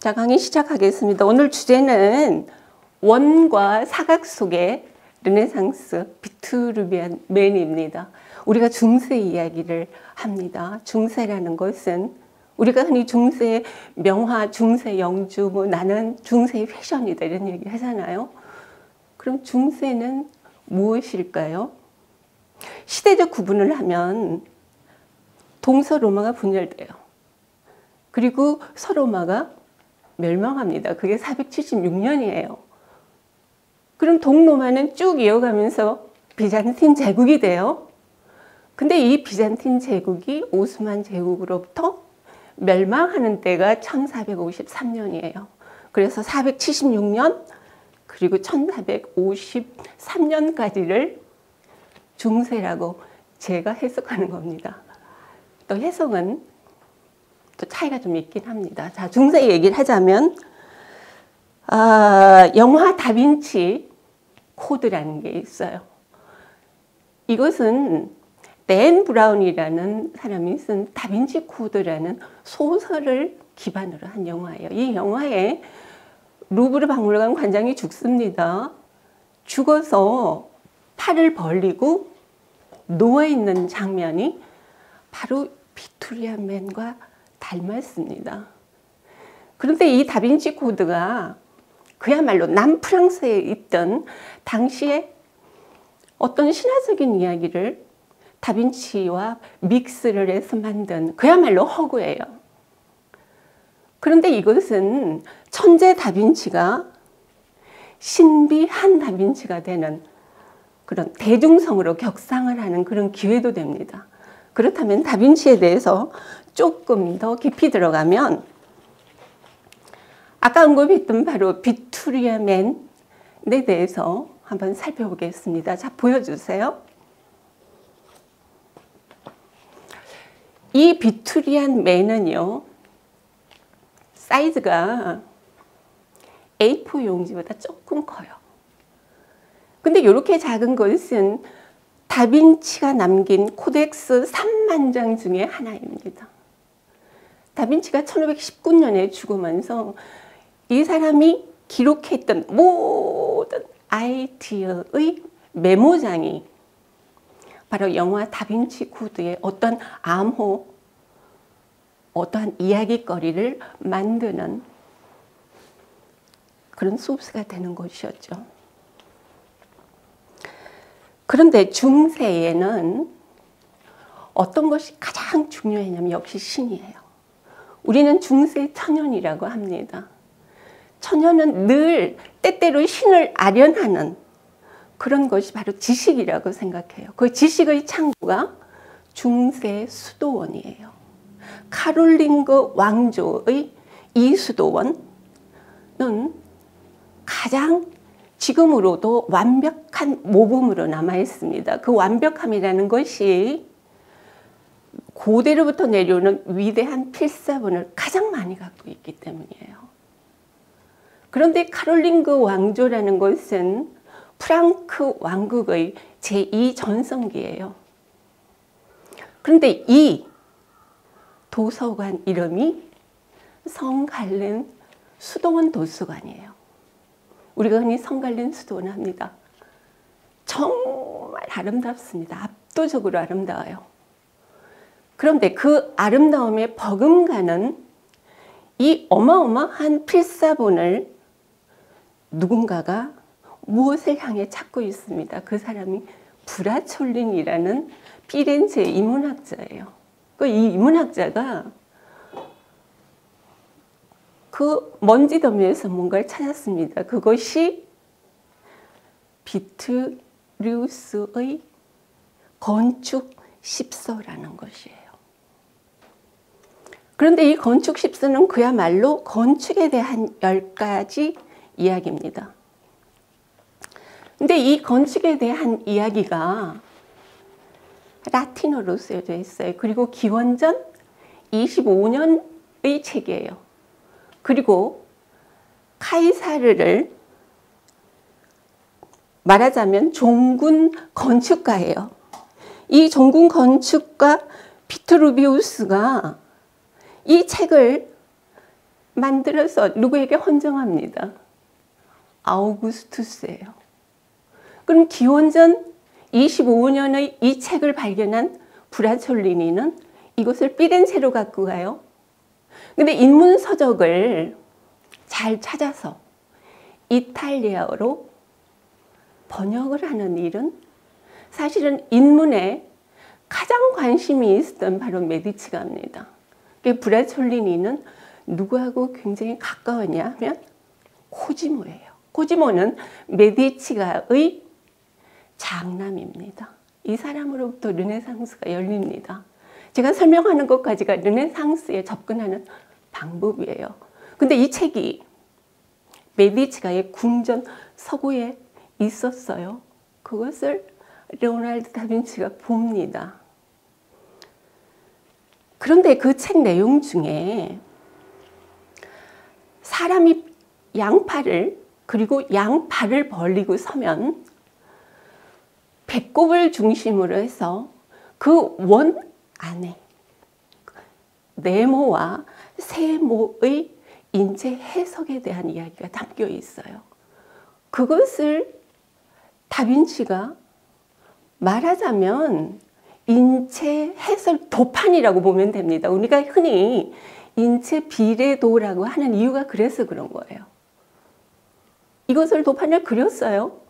자, 강의 시작하겠습니다. 오늘 주제는 원과 사각 속의 르네상스 비트루비안맨입니다. 우리가 중세 이야기를 합니다. 중세라는 것은 우리가 흔히 중세 명화, 중세 영주, 나는 중세 패션이다 이런 얘기 하잖아요. 그럼 중세는 무엇일까요? 시대적 구분을 하면 동서로마가 분열돼요. 그리고 서로마가 멸망합니다. 그게 476년이에요. 그럼 동로마는 쭉 이어가면서 비잔틴 제국이 돼요. 근데 이 비잔틴 제국이 오스만 제국으로부터 멸망하는 때가 1453년이에요. 그래서 476년 그리고 1453년까지를 중세라고 제가 해석하는 겁니다. 또 해석은 또 차이가 좀 있긴 합니다. 자, 중세 얘기를 하자면 영화 다빈치 코드라는 게 있어요. 이것은 댄 브라운이라는 사람이 쓴 다빈치 코드라는 소설을 기반으로 한 영화예요. 이 영화에 루브르 박물관 관장이 죽습니다. 죽어서 팔을 벌리고 누워있는 장면이 바로 비투리아맨과 닮았습니다. 그런데 이 다빈치 코드가 그야말로 남프랑스에 있던 당시에 어떤 신화적인 이야기를 다빈치와 믹스를 해서 만든 그야말로 허구예요. 그런데 이것은 천재 다빈치가 신비한 다빈치가 되는 그런 대중성으로 격상을 하는 그런 기회도 됩니다. 그렇다면 다빈치에 대해서 조금 더 깊이 들어가면 아까 언급했던 바로 비투리아맨에 대해서 한번 살펴보겠습니다. 자, 보여주세요. 이 비투리안맨은요, 사이즈가 A4 용지보다 조금 커요. 근데 이렇게 작은 것은 다빈치가 남긴 코덱스 3만 장 중에 하나입니다. 다빈치가 1519년에 죽으면서 이 사람이 기록했던 모든 아이디어의 메모장이 바로 영화 다빈치 코드의 어떤 암호, 어떠한 이야기거리를 만드는 그런 소스가 되는 것이었죠. 그런데 중세에는 어떤 것이 가장 중요했냐면 역시 신이에요. 우리는 중세 천연이라고 합니다. 천연은 늘 때때로 신을 아련하는 그런 것이 바로 지식이라고 생각해요. 그 지식의 창구가 중세 수도원이에요. 카롤링그 왕조의 이 수도원은 가장 지금으로도 완벽한 모범으로 남아 있습니다. 그 완벽함이라는 것이 고대로부터 내려오는 위대한 필사본을 가장 많이 갖고 있기 때문이에요. 그런데 카롤링그 왕조라는 것은 프랑크 왕국의 제2전성기예요. 그런데 이 도서관 이름이 성갈렌 수도원 도서관이에요. 우리가 흔히 성갈렌 수도원 합니다. 정말 아름답습니다. 압도적으로 아름다워요. 그런데 그 아름다움에 버금가는 이 어마어마한 필사본을 누군가가 무엇을 향해 찾고 있습니다. 그 사람이 브라촐린이라는 피렌체 인문학자예요. 이 인문학자가 그 먼지 더미에서 뭔가를 찾았습니다. 그것이 비트리우스의 건축 십서라는 것이에요. 그런데 이 건축 십서는 그야말로 건축에 대한 10가지 이야기입니다. 근데 이 건축에 대한 이야기가 라틴어로 쓰여져 있어요. 그리고 기원전 25년의 책이에요. 그리고 카이사르를 말하자면 종군 건축가예요. 이 종군 건축가 비트루비우스가 이 책을 만들어서 누구에게 헌정합니다. 아우구스투스예요. 그럼 기원전 25년의 이 책을 발견한 브라촐리니는 이것을 피렌체로 갖고 가요. 근데 인문서적을 잘 찾아서 이탈리아어로 번역을 하는 일은 사실은 인문에 가장 관심이 있었던 바로 메디치가입니다. 브라촐리니는 누구하고 굉장히 가까웠냐 하면 코지모예요. 코지모는 메디치가의 장남입니다. 이 사람으로부터 르네상스가 열립니다. 제가 설명하는 것까지가 르네상스에 접근하는 방법이에요. 근데 이 책이 메디치가의 궁전 서구에 있었어요. 그것을 레오나르도 다빈치가 봅니다. 그런데 그 책 내용 중에 사람이 양팔을 그리고 양발을 벌리고 서면 배꼽을 중심으로 해서 그 원 안에 네모와 세모의 인체 해석에 대한 이야기가 담겨 있어요. 그것을 다빈치가 말하자면 인체 해설 도판이라고 보면 됩니다. 우리가 흔히 인체 비례도라고 하는 이유가 그래서 그런 거예요. 이것을 도판을 그렸어요.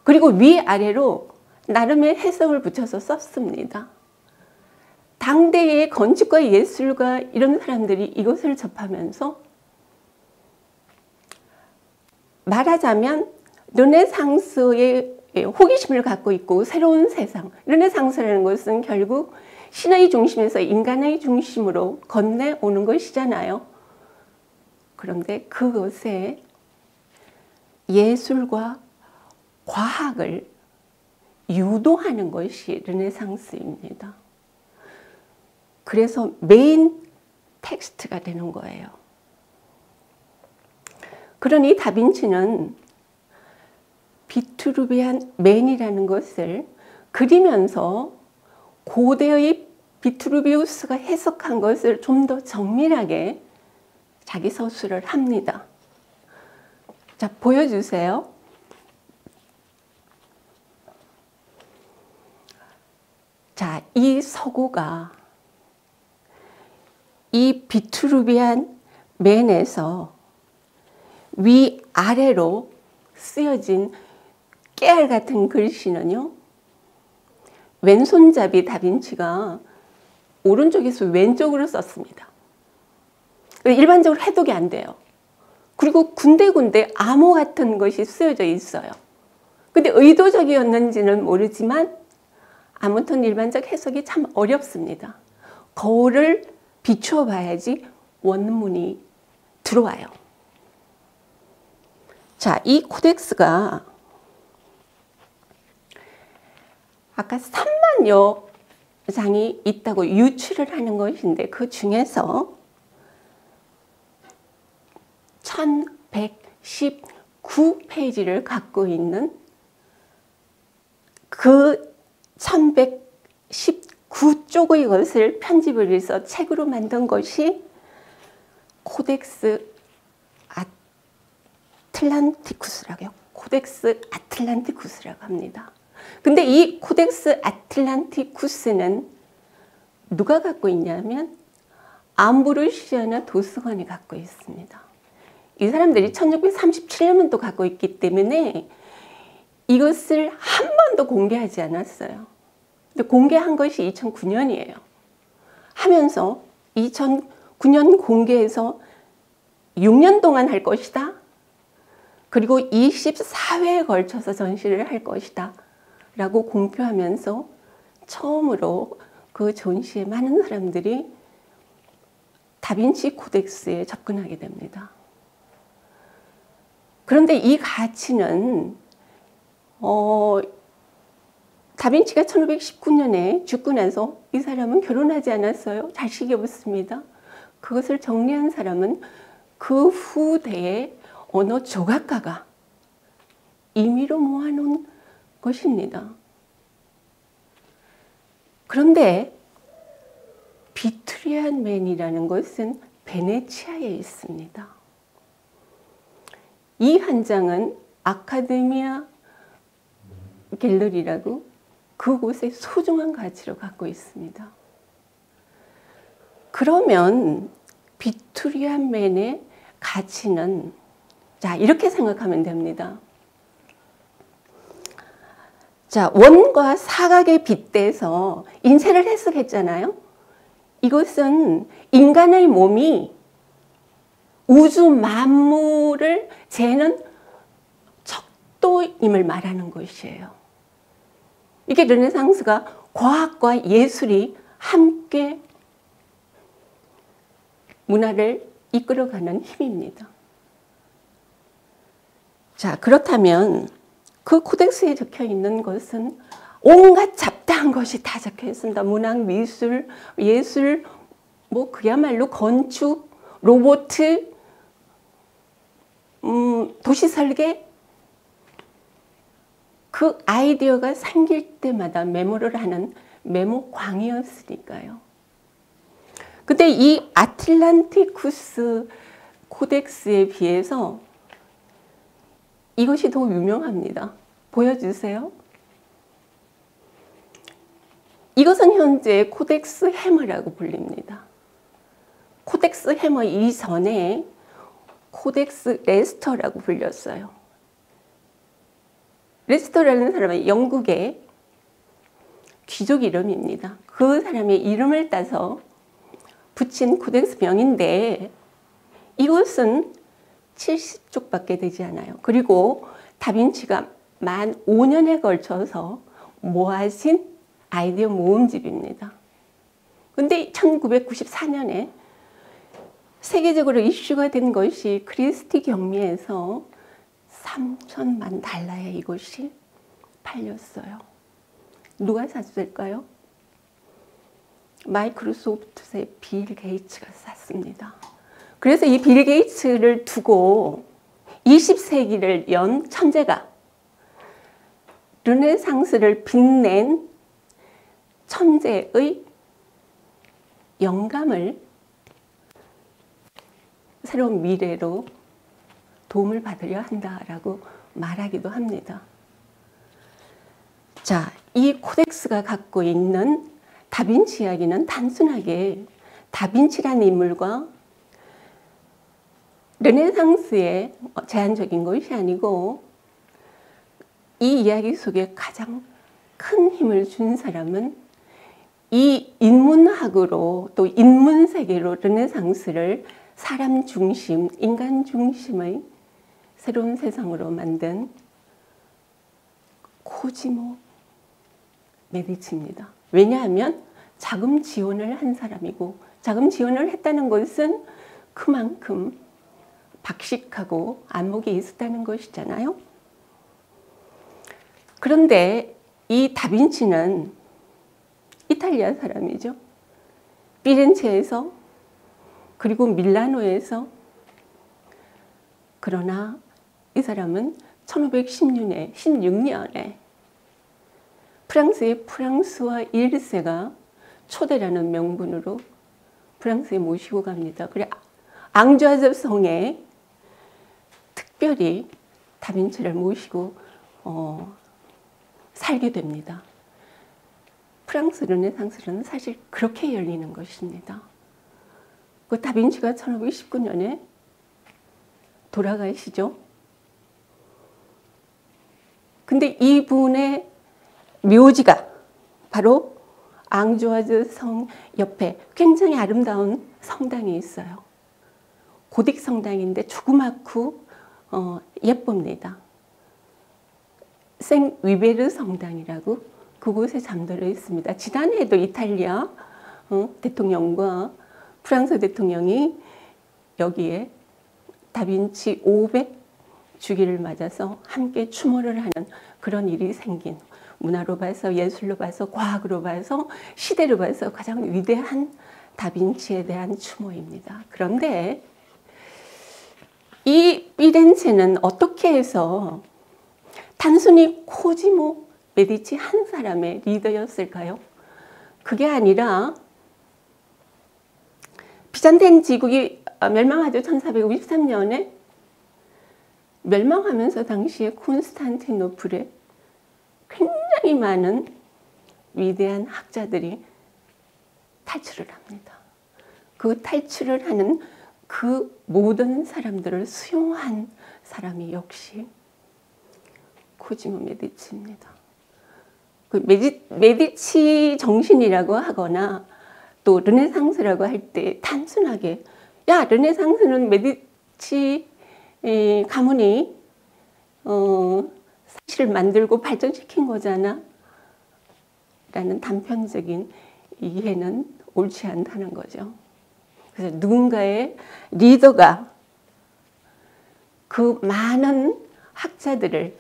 그리고 위아래로 나름의 해석을 붙여서 썼습니다. 당대의 건축가, 예술가 이런 사람들이 이것을 접하면서 말하자면 르네상스의 호기심을 갖고 있고 새로운 세상, 르네상스라는 것은 결국 신의 중심에서 인간의 중심으로 건네오는 것이잖아요. 그런데 그것에 예술과 과학을 유도하는 것이 르네상스입니다. 그래서 메인 텍스트가 되는 거예요. 그러니 다빈치는 비트루비안 맨이라는 것을 그리면서 고대의 비트루비우스가 해석한 것을 좀 더 정밀하게 자기 서술을 합니다. 자, 보여주세요. 자, 이 서구가 이 비트루비안 맨에서 위아래로 쓰여진 깨알 같은 글씨는요, 왼손잡이 다빈치가 오른쪽에서 왼쪽으로 썼습니다. 일반적으로 해독이 안 돼요. 그리고 군데군데 암호 같은 것이 쓰여져 있어요. 근데 의도적이었는지는 모르지만 아무튼 일반적 해석이 참 어렵습니다. 거울을 비추어 봐야지 원문이 들어와요. 자, 이 코덱스가 아까 3만여 장이 있다고 유추를 하는 것인데 그 중에서 1119페이지를 갖고 있는 그 1119쪽의 것을 편집을 해서 책으로 만든 것이 코덱스 아틀란티쿠스라고 해요. 코덱스 아틀란티쿠스라고 합니다. 근데 이 코덱스 아틀란티쿠스는 누가 갖고 있냐면 암브로시아나 도스관이 갖고 있습니다. 이 사람들이 1637년도 갖고 있기 때문에 이것을 한 번도 공개하지 않았어요. 근데 공개한 것이 2009년이에요. 하면서 2009년 공개해서 6년 동안 할 것이다. 그리고 24회에 걸쳐서 전시를 할 것이다. 라고 공표하면서 처음으로 그 전시에 많은 사람들이 다빈치 코덱스에 접근하게 됩니다. 그런데 이 가치는 다빈치가 1519년에 죽고 나서 이 사람은 결혼하지 않았어요. 자식이 없습니다. 그것을 정리한 사람은 그 후대의 어느 조각가가 임의로 모아놓은 것입니다. 그런데 비트루비안 맨이라는 것은 베네치아에 있습니다. 이 한 장은 아카데미아 갤러리라고 그곳에 소중한 가치를 갖고 있습니다. 그러면 비투리아 맨의 가치는, 자, 이렇게 생각하면 됩니다. 자, 원과 사각에 빗대서 인쇄를 해석했잖아요. 이것은 인간의 몸이 우주 만물을 재는 척도임을 말하는 것이에요. 이게 르네상스가 과학과 예술이 함께 문화를 이끌어가는 힘입니다. 자, 그렇다면 그 코덱스에 적혀 있는 것은 온갖 잡다한 것이 다 적혀 있습니다. 문학, 미술, 예술, 뭐 그야말로 건축, 로봇, 도시 설계, 그 아이디어가 생길 때마다 메모를 하는 메모광이었으니까요. 근데 이 아틀란티쿠스 코덱스에 비해서 이것이 더 유명합니다. 보여주세요. 이것은 현재 코덱스 해머라고 불립니다. 코덱스 해머 이전에 코덱스 레스터라고 불렸어요. 레스터라는 사람은 영국의 귀족 이름입니다. 그 사람의 이름을 따서 붙인 코덱스 명인데 이것은 70쪽밖에 되지 않아요. 그리고 다빈치가 만 5년에 걸쳐서 모아진 아이디어 모음집입니다. 근데 1994년에 세계적으로 이슈가 된 것이 크리스티 경매에서 3천만 달러에 이것이 팔렸어요. 누가 사줬을까요? 마이크로소프트의 빌 게이츠가 샀습니다. 그래서 이 빌 게이츠를 두고 20세기를 연 천재가 르네상스를 빛낸 천재의 영감을 새로운 미래로 도움을 받으려 한다라고 말하기도 합니다. 자, 이 코덱스가 갖고 있는 다빈치 이야기는 단순하게 다빈치라는 인물과 르네상스의 제한적인 것이 아니고 이 이야기 속에 가장 큰 힘을 준 사람은 이 인문학으로 또 인문세계로 르네상스를 사람 중심, 인간 중심의 새로운 세상으로 만든 코지모 메디치입니다. 왜냐하면 자금 지원을 한 사람이고 자금 지원을 했다는 것은 그만큼 박식하고 안목이 있었다는 것이잖아요. 그런데 이 다빈치는 이탈리아 사람이죠. 피렌체에서 그리고 밀라노에서. 그러나 이 사람은 1516년에 프랑스의 프랑스와 1세가 초대라는 명분으로 프랑스에 모시고 갑니다. 그래 앙주아즈 성에 특별히 다빈치를 모시고 살게 됩니다. 프랑스 르네상스는 사실 그렇게 열리는 것입니다. 그 다빈치가 1519년에 돌아가시죠. 근데 이분의 묘지가 바로 앙주아즈 성 옆에 굉장히 아름다운 성당이 있어요. 고딕 성당인데 조그맣고 예쁩니다. 생 위베르 성당이라고 그곳에 잠들어 있습니다. 지난해에도 이탈리아 대통령과 프랑스 대통령이 여기에 다빈치 500주기를 맞아서 함께 추모를 하는 그런 일이 생긴, 문화로 봐서 예술로 봐서 과학으로 봐서 시대로 봐서 가장 위대한 다빈치에 대한 추모입니다. 그런데 이 피렌체는 어떻게 해서 단순히 코지모 메디치 한 사람의 리더였을까요? 그게 아니라 비잔틴 제국이 멸망하죠. 1453년에 멸망하면서 당시에 콘스탄티노플에 굉장히 많은 위대한 학자들이 탈출을 합니다. 그 탈출을 하는 그 모든 사람들을 수용한 사람이 역시 코지모 메디치입니다. 그 메디치 정신이라고 하거나 또 르네상스라고 할 때 단순하게 야 르네상스는 메디치 가문이 사실을 만들고 발전시킨 거잖아 라는 단편적인 이해는 옳지 않다는 거죠. 그래서 누군가의 리더가 그 많은 학자들을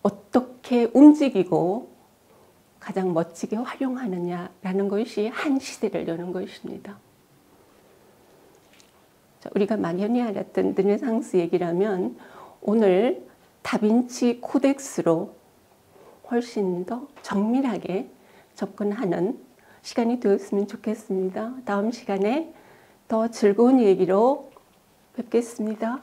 어떻게 움직이고 가장 멋지게 활용하느냐라는 것이 한 시대를 여는 것입니다. 우리가 막연히 알았던 르네상스 얘기라면 오늘 다빈치 코덱스로 훨씬 더 정밀하게 접근하는 시간이 되었으면 좋겠습니다. 다음 시간에 더 즐거운 얘기로 뵙겠습니다.